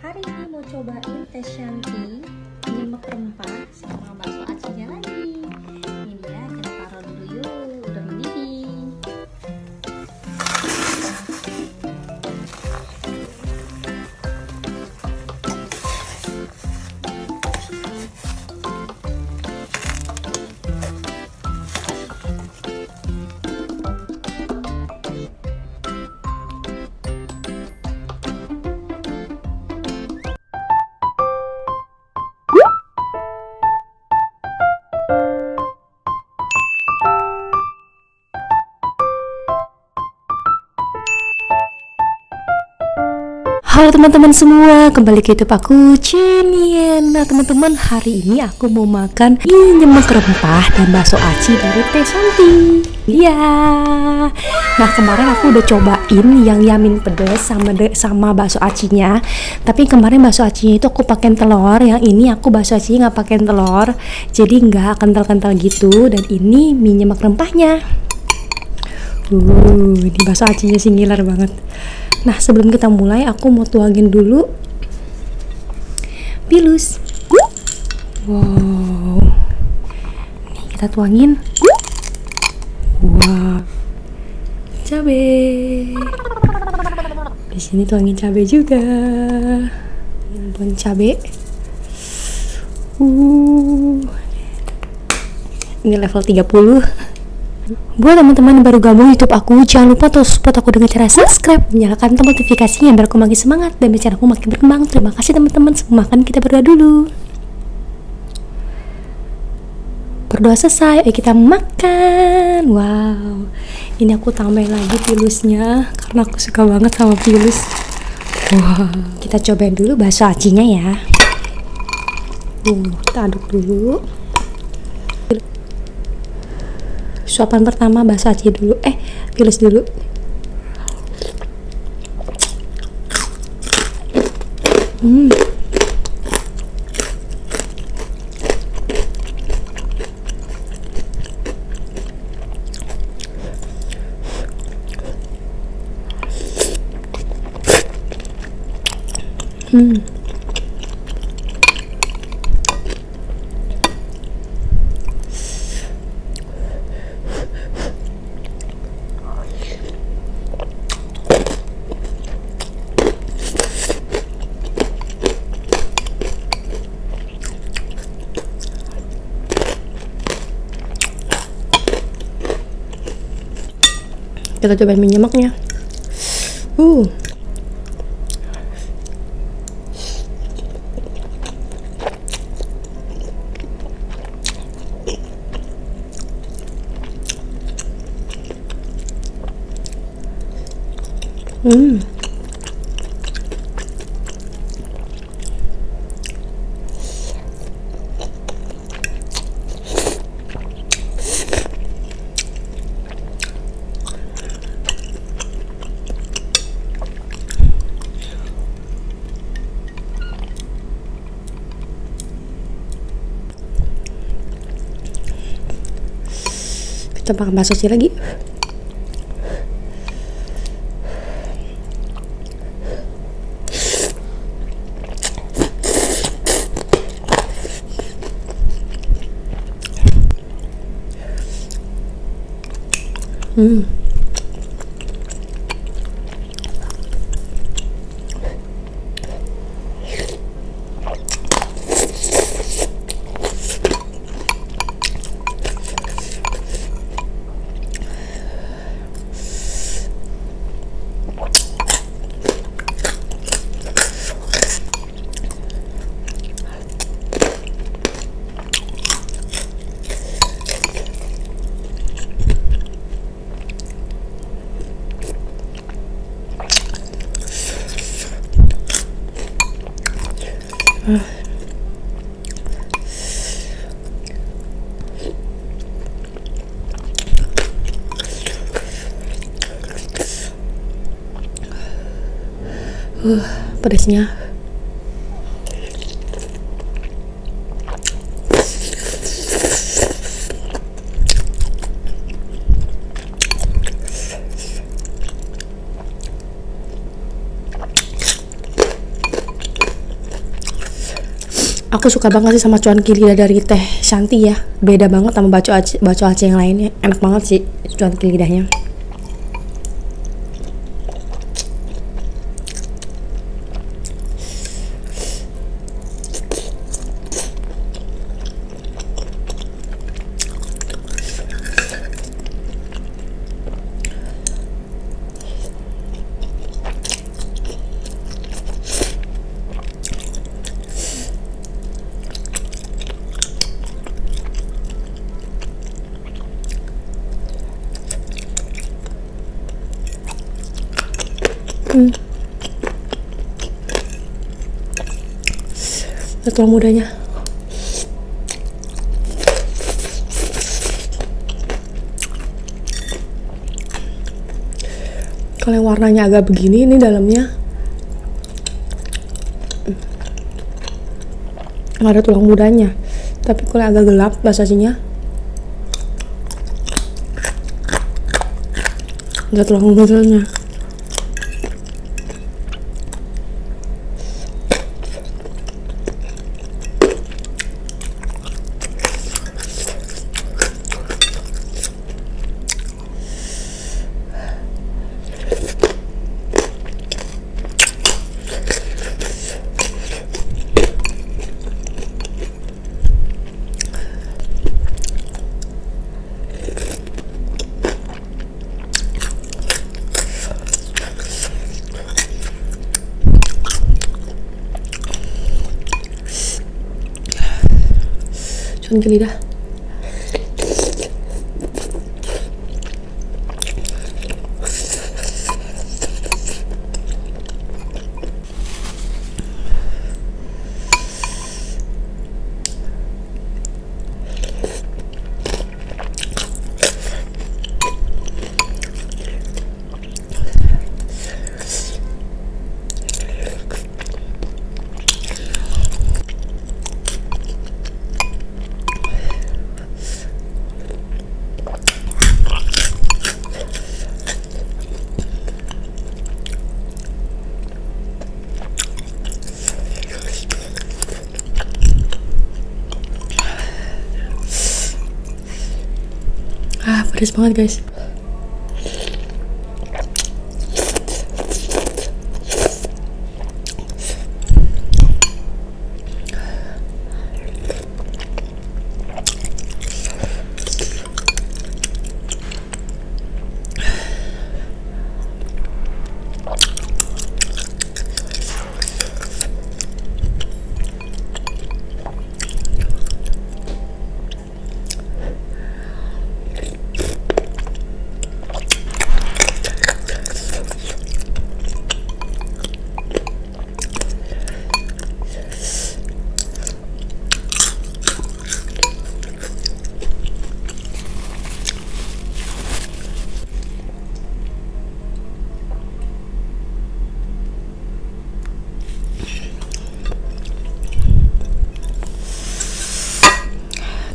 Hari ini mau cobain teh Shanty nyemek rempah sama bakso acinya lagi. Ini dia, kita taruh dulu yuk, udah mendidih. Halo teman-teman semua, kembali ke YouTube aku, Cenien. Nah teman-teman, hari ini aku mau makan mie nyemek rempah dan bakso aci dari Teh Shanty. Iya. Nah kemarin aku udah cobain yang yamin pedes sama bakso acinya. Tapi kemarin bakso acinya itu aku pakai telur, yang ini aku bakso acinya nggak pakai telur, jadi nggak kental-kental gitu. Dan ini mie nyemek rempahnya. Ini bakso acinya sih ngiler banget. Nah sebelum kita mulai aku mau tuangin dulu pilus. Wow, nih kita tuangin. Wow, cabe. Di sini tuangin cabe juga. Tuangin cabe. Ini level 30. Buat teman-teman yang baru gabung YouTube aku, jangan lupa tuh support aku dengan cara subscribe, nyalakan tombol notifikasinya biar aku makin semangat dan biar channelku makin berkembang. Terima kasih teman-teman. Makan kita berdoa dulu. Berdoa selesai, ayo kita makan. Wow, ini aku tambahin lagi pilusnya karena aku suka banget sama pilus. Wow, kita cobain dulu bakso acinya ya. Kita aduk dulu. Suapan pertama bakso aci dulu, pilus dulu. Kita cobain mie nyemeknya. Kita makan bakso aci lagi. Pedasnya. Aku suka banget sih sama cuanki lidah dari Teh Shanti ya. Beda banget sama bakso Aceh yang lainnya. Enak banget sih cuanki lidahnya. Ada tulang mudanya. Kalau yang warnanya agak begini, ini dalamnya nggak ada tulang mudanya. Tapi kalau yang agak gelap basasinya ada tulang mudanya. Cuanki lidah. Pedas banget guys.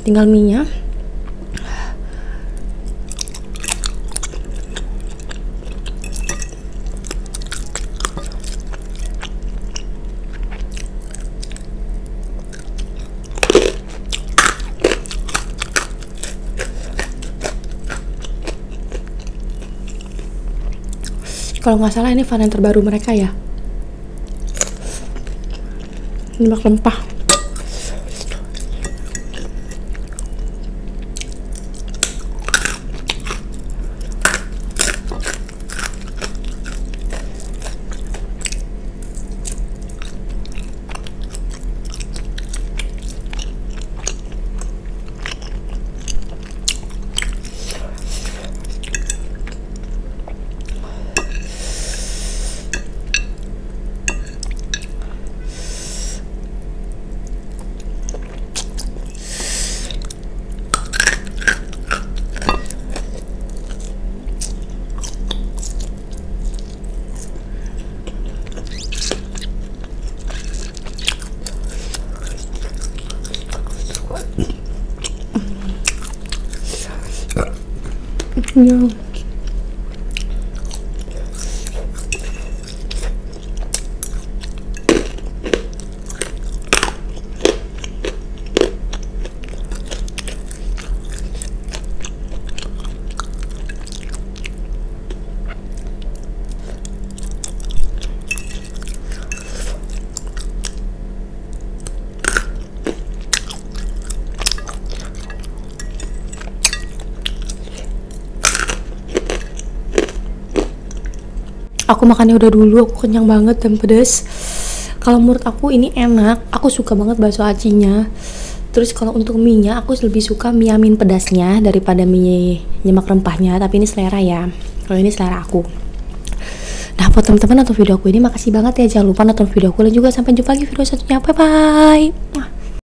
Tinggal minyak. Kalau nggak salah ini varian terbaru mereka ya. Lemak rempah. Ya. Aku makannya udah dulu, aku kenyang banget dan pedas. Kalau menurut aku ini enak, aku suka banget bakso acinya. Terus kalau untuk mie-nya, aku lebih suka mie amin pedasnya daripada mie nyemak rempahnya. Tapi ini selera ya, kalau ini selera aku. Nah, buat teman-teman nonton video aku ini, makasih banget ya. Jangan lupa nonton video aku dan juga sampai jumpa lagi video selanjutnya. Bye bye.